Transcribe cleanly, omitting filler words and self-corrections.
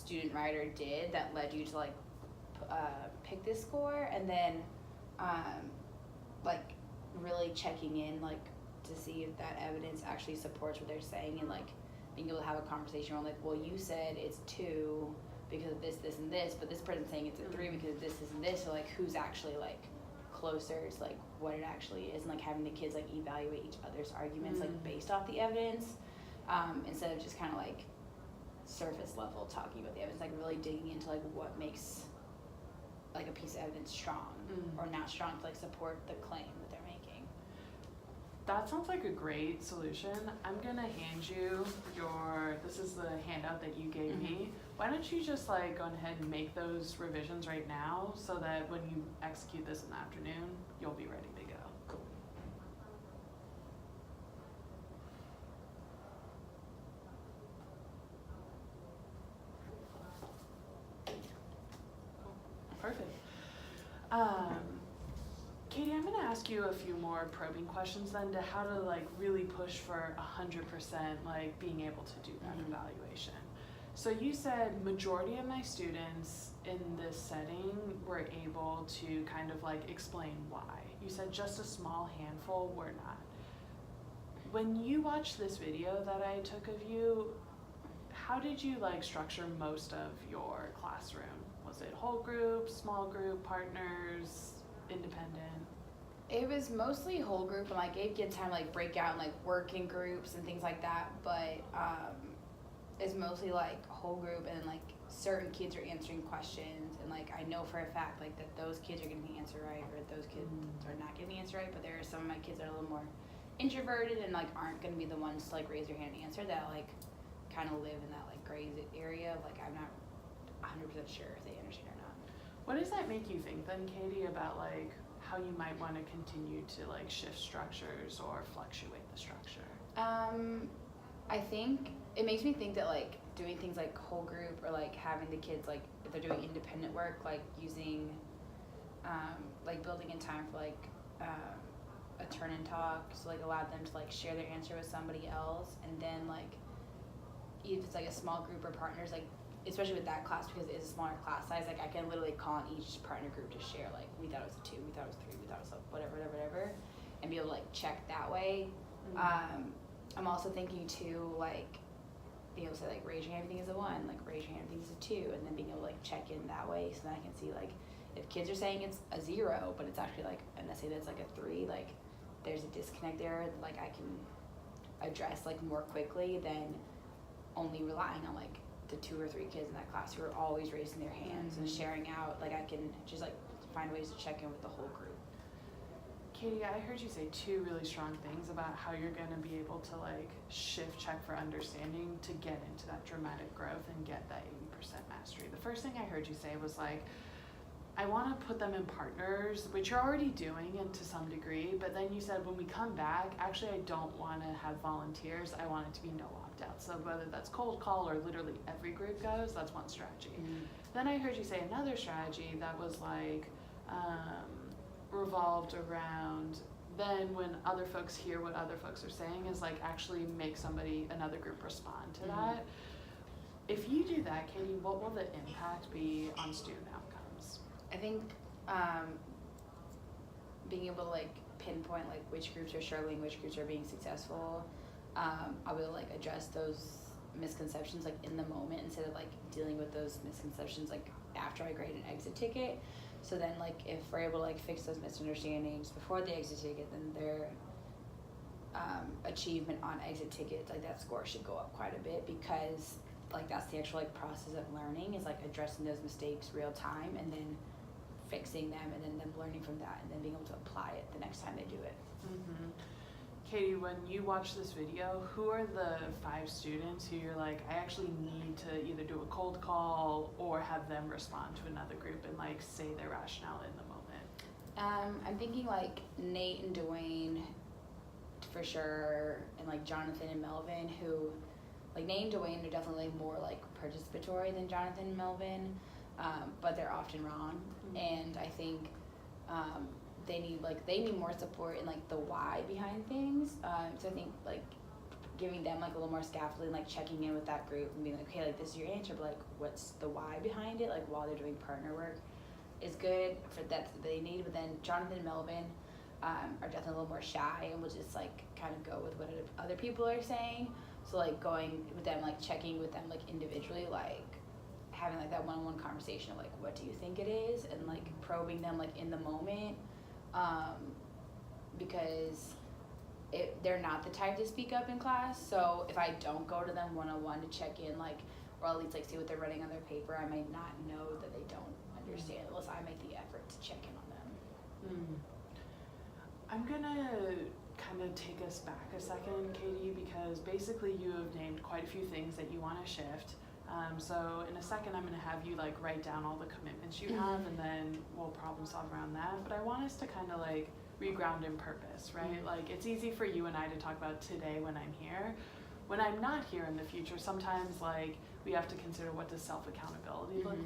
student writer did that led you to like pick this score, and then like really checking in like to see if that evidence actually supports what they're saying, and like being able to have a conversation around like, well, you said it's 2 because of this, this, and this, but this person's saying it's a 3 because of this, this, and this. So like, who's actually like closer to like what it actually is, and like having the kids like evaluate each other's arguments like based off the evidence, instead of just kind of like surface level talking about the evidence, like really digging into like what makes like a piece of evidence strong or not strong to like support the claim that they're making. That sounds like a great solution. I'm gonna hand you this is the handout that you gave me. Why don't you just like go ahead and make those revisions right now so that when you execute this in the afternoon, you'll be ready to go. Cool. Perfect. Katie, I'm gonna ask you a few more probing questions then to how to like really push for 100% like being able to do that evaluation. So you said majority of my students in this setting were able to kind of like explain why. You said just a small handful were not. When you watched this video that I took of you, how did you like structure most of your classroom? Was it whole group, small group, partners, independent? It was mostly whole group, and like gave kids time to like break out and like work in groups and things like that, but it's mostly like whole group, and like certain kids are answering questions, and like I know for a fact like that those kids are getting the answer right, or those kids are not getting the answer right, but there are some of my kids that are a little more introverted and like aren't going to be the ones to like raise their hand and answer, that like kind of live in that like gray area of like I'm not 100% sure if they understand or not. What does that make you think then, Katie, about like how you might want to continue to like shift structures or fluctuate the structure? I think it makes me think that like doing things like whole group, or like having the kids like if they're doing independent work, like using like building in time for like a turn and talk, so like allow them to like share their answer with somebody else, and then like if it's like a small group or partners, like especially with that class because it's a smaller class size, like I can literally call on each partner group to share like we thought it was a 2, we thought it was 3, we thought it was like whatever, and be able to like check that way. I'm also thinking too like being able to say like raise your hand if you think it's a 1, like raise your hand if you think it's a 2, and then being able to like check in that way, so then I can see like if kids are saying it's a 0 but it's actually like, and let's say that's like a 3, like there's a disconnect there that like I can address like more quickly than only relying on like the 2 or 3 kids in that class who are always raising their hands and sharing out. Like I can just like find ways to check in with the whole group. Katie, I heard you say 2 really strong things about how you're going to be able to like shift check for understanding to get into that dramatic growth and get that 80% mastery. The first thing I heard you say was like, I want to put them in partners, which you're already doing and to some degree, but then you said when we come back, actually I don't want to have volunteers, I want it to be no opt-out. So whether that's cold call or literally every group goes, that's one strategy. Then I heard you say another strategy that was like revolved around then when other folks hear what other folks are saying is like actually make another group respond to that. If you do that, Katie, what will the impact be on student outcomes? I think being able to like pinpoint like which groups are struggling, which groups are being successful, I'll be able to like address those misconceptions like in the moment instead of like dealing with those misconceptions like after I grade an exit ticket. So then like if we're able to like fix those misunderstandings before the exit ticket, then their achievement on exit tickets, like that score should go up quite a bit, because like that's the actual like process of learning is like addressing those mistakes real time and then fixing them, and then them learning from that and then being able to apply it the next time they do it. Katie, when you watch this video, who are the 5 students who you're like, I actually need to either do a cold call or have them respond to another group and like say their rationale in the moment? I'm thinking like Nate and Dwayne for sure, and like Jonathan and Melvin, who like Nate and Dwayne are definitely more like participatory than Jonathan and Melvin, but they're often wrong. And I think they need more support in like the why behind things. So I think like giving them like a little more scaffolding, like checking in with that group and being like, okay, like this is your answer, but like what's the why behind it, like while they're doing partner work is good for that they need. But then Jonathan and Melvin are definitely a little more shy and will just like kind of go with what other people are saying. So like going with them, like checking with them like individually, like having like that one-on-one conversation of like what do you think it is, and like probing them like in the moment, because they're not the type to speak up in class. So if I don't go to them one-on-one to check in, like, or at least like see what they're running on their paper, I might not know that they don't understand unless I make the effort to check in on them. I'm gonna kind of take us back a second, Katie, because basically you have named quite a few things that you want to shift. So in a second, I'm gonna have you like write down all the commitments you have, and then we'll problem solve around that. But I want us to kind of like reground in purpose, right? Like it's easy for you and I to talk about today when I'm here. When I'm not here in the future, sometimes like we have to consider what does self-accountability look like.